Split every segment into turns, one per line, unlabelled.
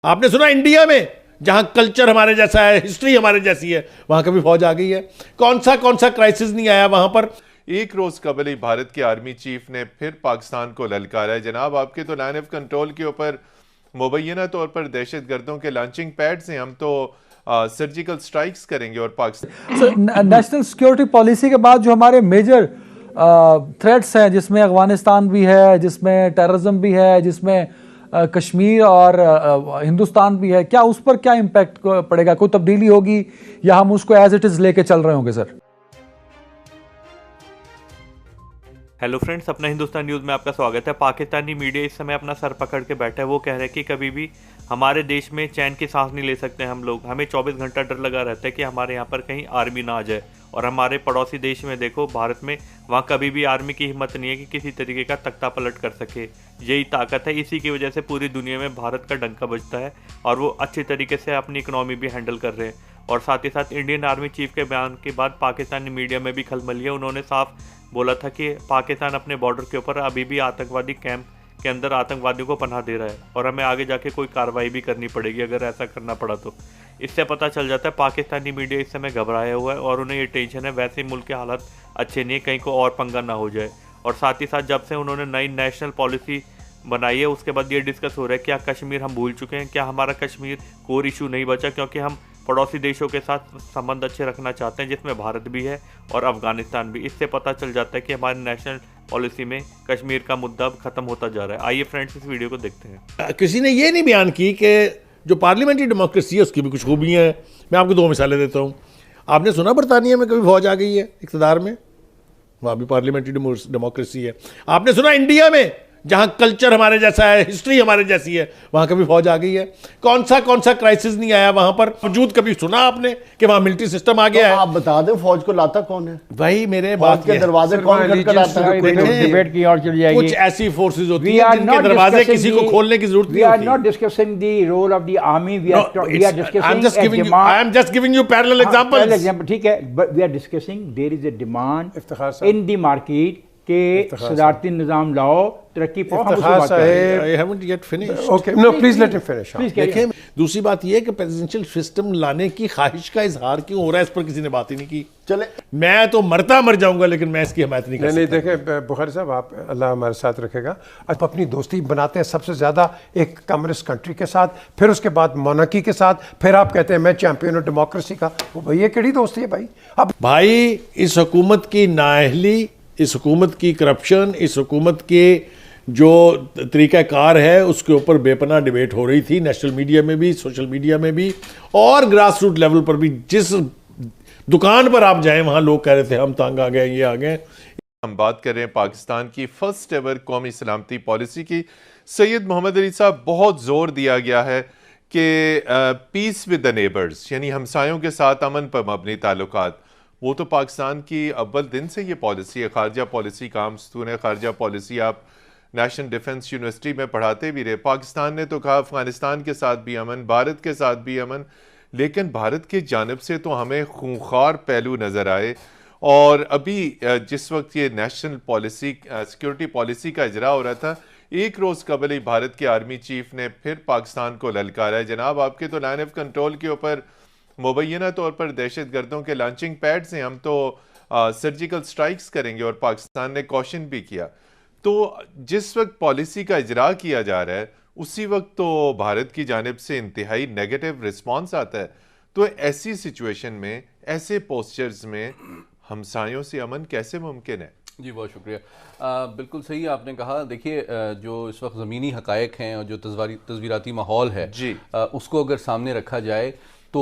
آپ نے سنا انڈیا میں جہاں کلچر ہمارے جیسا ہے, ہسٹری ہمارے جیسی ہے, وہاں کبھی فوج آ گئی ہے؟ کون سا کرائسس نہیں آیا وہاں پر؟
ایک روز قبل ہی بھارت کے آرمی چیف نے پھر پاکستان کو للکارا ہے. جناب آپ کے تو لائن آف کنٹرول کے اوپر مبینہ طور پر دہشت گردوں کے لانچنگ پیڈز ہیں, ہم تو سرجیکل سٹرائکس کریں گے. اور پاکستان
نیشنل سیکیورٹی پالیسی کے بعد جو ہمارے میجر تھریٹس ہیں, جس میں افغانستان بھی ہے, جس میں ٹیررزم بھی ہے, جس میں کشمیر اور ہندوستان بھی ہے, کیا اس پر کیا امپیکٹ پڑے گا؟ کوئی تبدیلی ہوگی یا ہم اس کو ایز اٹ از لے کے چل رہے ہوں گے سر؟
ہیلو فرینڈس, اپنا ہندوستان نیوز میں آپ کا سواگت ہے. پاکستانی میڈیا اس سمے اپنا سر پکڑ کے بیٹھا ہے. وہ کہہ رہے ہیں کہ کبھی بھی ہمارے دیش میں چین کی سانس نہیں لے سکتے ہم لوگ. ہمیں 24 گھنٹہ ڈر لگا رہتا ہے کہ ہمارے یہاں پر کہیں آرمی نہ آ جائے. اور ہمارے پڑوسی دیش میں دیکھو, بھارت میں, وہاں کبھی بھی آرمی کی ہمت نہیں ہے کہ کسی طریقے کا تختہ پلٹ کر سکے. یہی طاقت ہے, اسی کی وجہ سے پوری دنیا میں بھارت کا ڈنکا بجتا ہے اور وہ اچھی طریقے سے اپنی اکنامی بھی ہینڈل کر رہے ہیں. اور ساتھ ہی ساتھ انڈین آرمی چیف کے بیان کے بعد پاکستانی میڈیا میں بھی کھلبلی ہے. انہوں نے صاف بولا تھا کہ پاکستان اپنے بارڈر کے اوپر ابھی بھی آتنکوادی کیمپ کے اندر آتنکوادیوں کو پناہ دے رہا ہے اور ہمیں آگے جا کے کوئی کارروائی بھی کرنی پڑے گی اگر ایسا کرنا پڑا تو. اس سے پتہ چل جاتا ہے پاکستانی میڈیا اس سمے گھبرایا ہوا ہے اور انہیں یہ ٹینشن ہے ویسے ملک کے حالات اچھے نہیں ہیں, کہیں کو اور پنگا نہ ہو جائے. اور ساتھ ہی ساتھ جب سے انہوں نے نئی نیشنل پالیسی بنائی ہے اس کے بعد یہ ڈسکس ہو رہا ہے کیا کشمیر ہم بھول چکے ہیں, کیا ہمارا کشمیر کور ایشو نہیں بچا, کیونکہ ہم پڑوسی دیشوں کے ساتھ سبندھ اچھے رکھنا چاہتے ہیں جس میں بھارت بھی ہے اور افغانستان بھی. اس سے پتہ چل جاتا ہے کہ ہماری نیشنل پالیسی میں کشمیر کا مدعا ختم ہوتا جا رہا ہے. آئیے فرینڈس اس ویڈیو کو دیکھتے ہیں.
کسی نے یہ نہیں بیان کی کہ جو پارلیمنٹری ڈیموکریسی ہے اس کی بھی کچھ خوبیاں ہیں. میں آپ کو 2 مثالیں دیتا ہوں. آپ نے سنا برطانیہ میں کبھی فوج آ گئی ہے اقتدار میں؟ وہاں بھی پارلیمنٹری ڈیموکریسی ہے. آپ نے سنا انڈیا میں جہاں کلچر ہمارے جیسا ہے, ہسٹری ہمارے جیسی ہے, وہاں کبھی فوج آ گئی ہے؟ کون سا کرائسس نہیں آیا وہاں پر؟ موجود کبھی سنا آپ نے کہ وہاں ملٹری سسٹم آ گیا ہے؟
آپ بتا دیں فوج کو لاتا کون ہے
بھائی میرے
فوج
بات
کے دروازے کون کھٹکھٹاتا ہے؟
ڈیبیٹ کی اور چلی جائے گی.
کچھ ایسی فورسز ہوتی ہیں جن کے دروازے کسی کو کھولنے کی ضرورت نہیں ہوتی.
We are not discussing the role of the army. We are discussing
I am just giving you parallel examples.
ٹھیک ہے, but we are discussing there is a demand in the market کہ صدارتی نظام لاؤ, ترقی پاؤ.
I haven't yet finished.
Okay, no, please let him finish.
دیکھیں, دوسری بات یہ ہے کہ پریزیڈنشل سسٹم لانے کی خواہش کا اظہار کیوں ہو رہا ہے, اس پر کسی نے بات ہی نہیں کی.
چلے
میں تو مرتا مر جاؤں گا لیکن میں اس کی حمایت نہیں کر سکتا.
نہیں دیکھیں بخاری صاحب, آپ اللہ ہمارے ساتھ رکھے گا. آپ اپنی دوستی بناتے ہیں سب سے زیادہ ایک کمیونسٹ کنٹری کے ساتھ, پھر اس کے بعد مونارکی کے ساتھ, پھر آپ کہتے ہیں میں چیمپئن ہوں ڈیموکریسی کا. بھائی یہ کیڑی دوستی ہے بھائی؟ اب
بھائی اس حکومت کی نااہلی, اس حکومت کی کرپشن, اس حکومت کے جو طریقہ کار ہے اس کے اوپر بے پناہ ڈیبیٹ ہو رہی تھی, نیشنل میڈیا میں بھی, سوشل میڈیا میں بھی, اور گراس روٹ لیول پر بھی. جس دکان پر آپ جائیں وہاں لوگ کہہ رہے تھے ہم تانگ آ گئے, یہ آ گئے.
ہم بات کر رہے ہیں پاکستان کی فرسٹ ایور قومی سلامتی پالیسی کی. سید محمد علی صاحب, بہت زور دیا گیا ہے کہ پیس ود دا نیبرز, یعنی ہمسایوں کے ساتھ امن پر مبنی تعلقات. وہ تو پاکستان کی اول دن سے یہ پالیسی ہے. خارجہ پالیسی کا ستون خارجہ پالیسی آپ نیشنل ڈیفنس یونیورسٹی میں پڑھاتے بھی رہے. پاکستان نے تو کہا افغانستان کے ساتھ بھی امن, بھارت کے ساتھ بھی امن, لیکن بھارت کی جانب سے تو ہمیں خونخوار پہلو نظر آئے. اور ابھی جس وقت یہ نیشنل پالیسی سیکیورٹی پالیسی کا اجرا ہو رہا تھا, ایک روز قبل ہی بھارت کے آرمی چیف نے پھر پاکستان کو للکارا ہے. جناب آپ کے تو لائن آف کنٹرول کے اوپر مبینہ طور پر دہشت گردوں کے لانچنگ پیڈز ہیں, ہم تو سرجیکل سٹرائکس کریں گے. اور پاکستان نے کوشن بھی کیا. تو جس وقت پالیسی کا اجرا کیا جا رہا ہے اسی وقت تو بھارت کی جانب سے انتہائی نیگیٹو رسپانس آتا ہے. تو ایسی سچویشن میں, ایسے پوسچرز میں ہمسایوں سے امن کیسے ممکن ہے؟
جی بہت شکریہ. بالکل صحیح آپ نے کہا. دیکھیے جو اس وقت زمینی حقائق ہیں اور جو تصویراتی ماحول ہے اس کو اگر سامنے رکھا جائے تو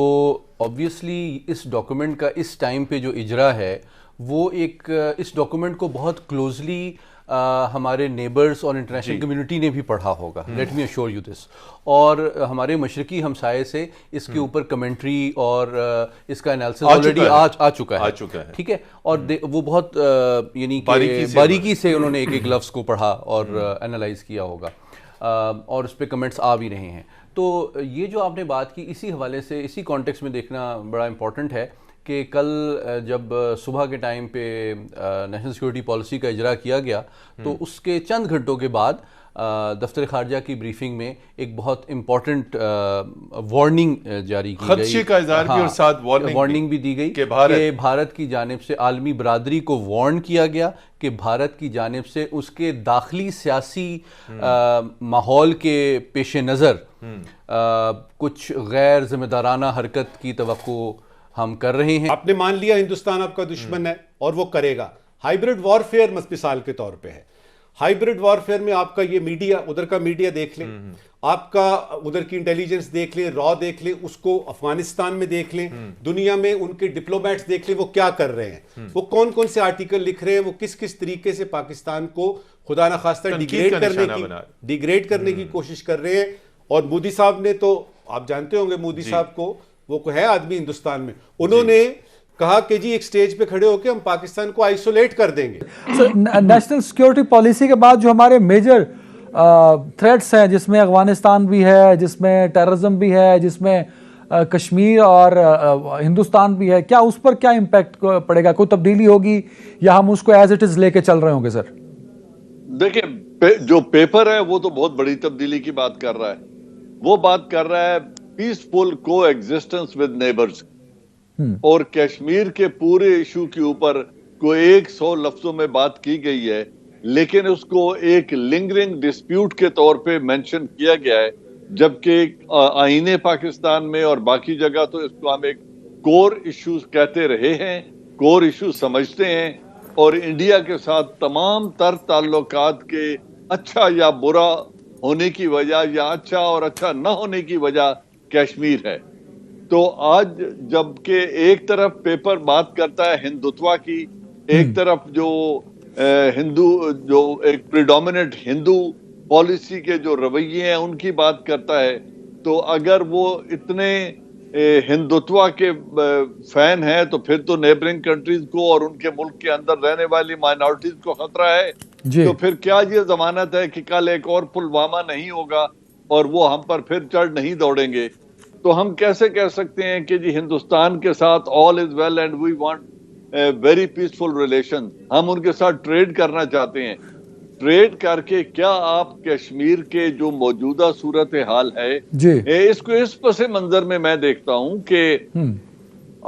آبویسلی اس ڈاکومنٹ کا اس ٹائم پہ جو اجرا ہے وہ ایک اس ڈاکومنٹ کو بہت کلوزلی ہمارے نیبرز اور انٹرنیشنل کمیونٹی نے بھی پڑھا ہوگا. Let me assure you this. اور ہمارے مشرقی ہمسائے سے اس کے اوپر کمنٹری اور اس کا انالیسس آلریڈی آ چکا ہے. ٹھیک ہے, اور وہ بہت یعنی باریکی سے انہوں نے ایک ایک لفظ کو پڑھا اور انالائز کیا ہوگا اور اس پہ کمنٹس آ بھی رہے ہیں. تو یہ جو آپ نے بات کی اسی حوالے سے, اسی کانٹیکس میں دیکھنا بڑا امپورٹنٹ ہے کہ کل جب صبح کے ٹائم پہ نیشنل سیکورٹی پالیسی کا اجرا کیا گیا تو اس کے چند گھنٹوں کے بعد دفتر خارجہ کی بریفنگ میں ایک بہت امپورٹنٹ وارننگ جاری کی گئی,
خدشے کا اظہار بھی اور ساتھ
وارننگ بھی دی گئی کہ بھارت کی جانب سے عالمی برادری کو وارن کیا گیا کہ بھارت کی جانب سے اس کے داخلی سیاسی ماحول کے پیش نظر کچھ غیر ذمہ دارانہ حرکت کی توقع ہم کر رہے ہیں.
آپ نے مان لیا ہندوستان آپ کا دشمن ہے اور وہ کرے گا. ہائیبرڈ وارفیئر مثال کے طور پہ ہے. ہائیبرڈ وارفیئر میں آپ کا یہ میڈیا, ادھر کا میڈیا دیکھ لیں, آپ کا ادھر کی انٹیلیجنس دیکھ لیں, را دیکھ لیں, اس کو افغانستان میں دیکھ لیں, دنیا میں ان کے ڈپلومیٹس دیکھ لیں وہ کیا کر رہے ہیں, وہ کون کون سے آرٹیکل لکھ رہے ہیں, وہ کس کس طریقے سے پاکستان کو خدا نخواستہ ڈیگریڈ کرنے کی کوشش کر رہے ہیں. اور مودی صاحب نے تو آپ جانتے ہوں گے مودی صاحب کو, وہ ہے آدمی ہندوستان میں, انہوں نے کہا کہ جی ایک سٹیج پہ کھڑے ہو کے ہم پاکستان کو آئسولیٹ کر دیں گے.
نیشنل سیکیورٹی پالیسی کے بعد جو ہمارے میجر تھریٹس ہیں, جس میں افغانستان بھی ہے, جس میں ٹیررزم بھی ہے, جس میں کشمیر اور ہندوستان بھی ہے, کیا اس پر کیا امپیکٹ پڑے گا؟ کوئی تبدیلی ہوگی یا ہم اس کو ایز اٹ از لے کے چل رہے ہوں گے؟ سر
دیکھیں, جو پیپر ہے وہ تو بہت بڑی تبدیلی کی بات کر رہا ہے. وہ بات کر رہا ہے پیسفل کو ایگزسٹنس ود نیبرز, اور کشمیر کے پورے ایشو کے اوپر کوئی 100 لفظوں میں بات کی گئی ہے, لیکن اس کو ایک لنگرنگ ڈسپیوٹ کے طور پہ مینشن کیا گیا ہے, جبکہ آئین پاکستان میں اور باقی جگہ تو اس کو ہم ایک کور ایشوز کہتے رہے ہیں, کور ایشو سمجھتے ہیں, اور انڈیا کے ساتھ تمام تر تعلقات کے اچھا یا برا ہونے کی وجہ یا اچھا اور اچھا نہ ہونے کی وجہ کشمیر ہے. تو آج جبکہ ایک طرف پیپر بات کرتا ہے ہندوتوا کی, ایک طرف جو جو ایک پریڈومیننٹ ہندو پالیسی کے جو رویے ہیں ان کی بات کرتا ہے, تو اگر وہ اتنے ہندوتوا کے فین ہیں تو پھر تو نیبرنگ کنٹریز کو اور ان کے ملک کے اندر رہنے والی مائنورٹیز کو خطرہ ہے. تو پھر کیا یہ ضمانت ہے کہ کل ایک اور پلوامہ نہیں ہوگا اور وہ ہم پر پھر چڑھ نہیں دوڑیں گے؟ تو ہم کیسے کہہ سکتے ہیں کہ جی ہندوستان کے ساتھ all is well and we want very peaceful relation, ہم ان کے ساتھ ٹریڈ کرنا چاہتے ہیں. ٹریڈ کر کے کیا آپ کشمیر کے جو موجودہ صورتحال ہے اس کو اس پس منظر میں دیکھتا ہوں کہ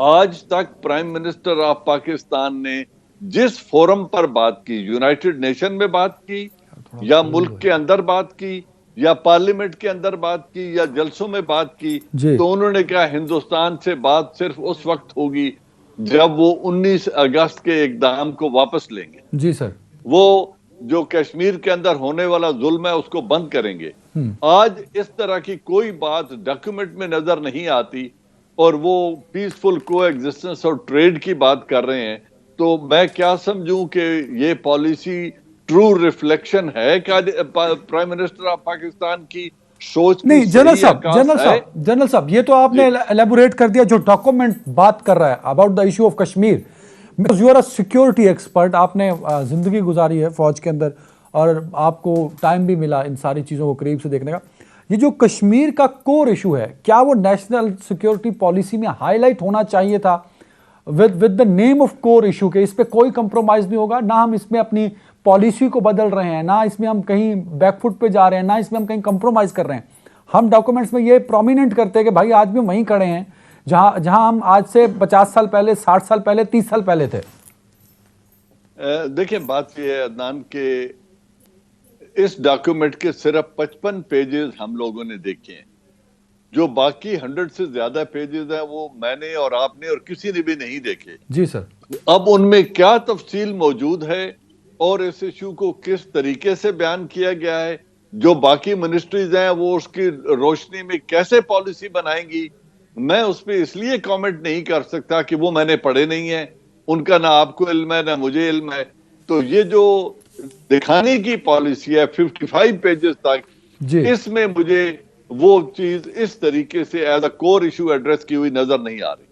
آج تک پرائم منسٹر آف پاکستان نے جس فورم پر بات کی, یونائٹڈ نیشن میں بات کی یا ملک کے اندر بات کی یا پارلیمنٹ کے اندر بات کی یا جلسوں میں بات کی, تو انہوں نے کہا ہندوستان سے بات صرف اس وقت ہوگی جب وہ 19 اگست کے اقدام کو واپس لیں گے.
جی سر,
وہ جو کشمیر کے اندر ہونے والا ظلم ہے اس کو بند کریں گے. آج اس طرح کی کوئی بات ڈاکیومنٹ میں نظر نہیں آتی اور وہ پیسفل کو ایگزسٹنس اور ٹریڈ کی بات کر رہے ہیں. تو میں کیا سمجھوں کہ یہ پالیسی ٹرو ریفلیکشن ہے کہ پرائم منسٹر آف پاکستان کی سوچ؟ نہیں
جنرل صاحب یہ تو آپ نے ایلیبوریٹ کر دیا. جو ڈاکومنٹ بات کر رہا ہے about the issue of Kashmir, you are a security expert, آپ نے زندگی گزاری ہے فوج کے اندر اور آپ کو ٹائم بھی ملا ان ساری چیزوں کو قریب سے دیکھنے کا. یہ جو کشمیر کا کور ایشو ہے, کیا وہ نیشنل سیکیورٹی پالیسی میں ہائی لائٹ ہونا چاہیے تھا with the name of core issue کہ اس پہ کوئی کمپرومائز نہیں ہوگا, نہ ہم اس میں اپنی پالیسی کو بدل رہے ہیں, نہ اس میں ہم کہیں بیک فٹ پہ جا رہے ہیں, نہ اس میں ہم کہیں کمپرومائز کر رہے ہیں. ہم ڈاکومنٹس میں یہ پرومیننٹ کرتے ہیں کہ بھائی آج بھی وہیں کھڑے ہیں جہاں ہم آج سے 50 سال پہلے, 60 سال پہلے, 30 سال پہلے تھے.
دیکھیں بات یہ ہے عدنان کہ اس ڈاکیومنٹ کے صرف 55 پیجز ہم لوگوں نے دیکھے ہیں, جو باقی 100 سے زیادہ پیجز ہیں وہ میں نے اور آپ نے اور کسی نے بھی نہیں دیکھے.
جی سر.
اب ان میں کیا تفصیل موجود ہے اور اس ایشو کو کس طریقے سے بیان کیا گیا ہے, جو باقی منسٹریز ہیں وہ اس کی روشنی میں کیسے پالیسی بنائیں گی, میں اس پہ اس لیے کامنٹ نہیں کر سکتا کہ وہ میں نے پڑھے نہیں ہیں, ان کا نہ آپ کو علم ہے نہ مجھے علم ہے. تو یہ جو دکھانے کی پالیسی ہے 55 پیجز تک, اس میں مجھے وہ چیز اس طریقے سے as a core issue address کی ہوئی نظر نہیں آ رہی.